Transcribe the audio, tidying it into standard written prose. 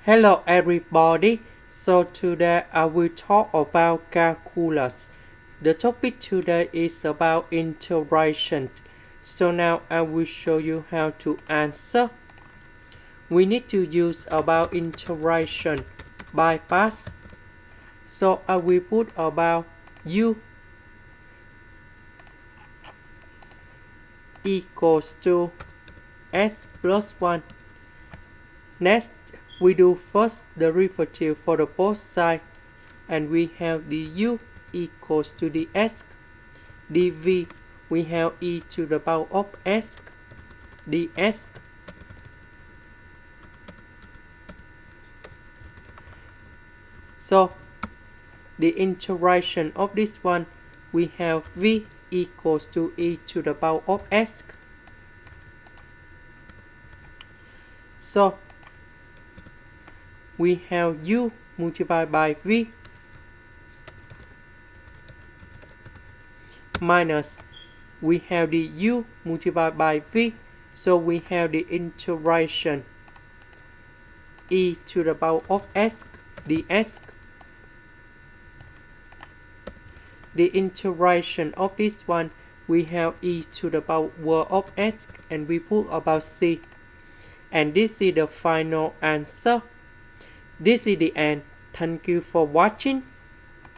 Hello everybody, so today I will talk about calculus. The topic today is about integration. So now I will show you how to answer. We need to use about integration by parts. So I will put about u equals to s plus 1. Next, we do first derivative for the both sides, and we have du equals to the s. dv, we have e to the power of s ds. So, the integration of this one, we have v equals to e to the power of s. So, we have u multiplied by v minus we have the u multiplied by v, so we have the integration e to the power of s ds. The integration of this one, we have e to the power of s, and we put about c. And this is the final answer. This is the end. Thank you for watching.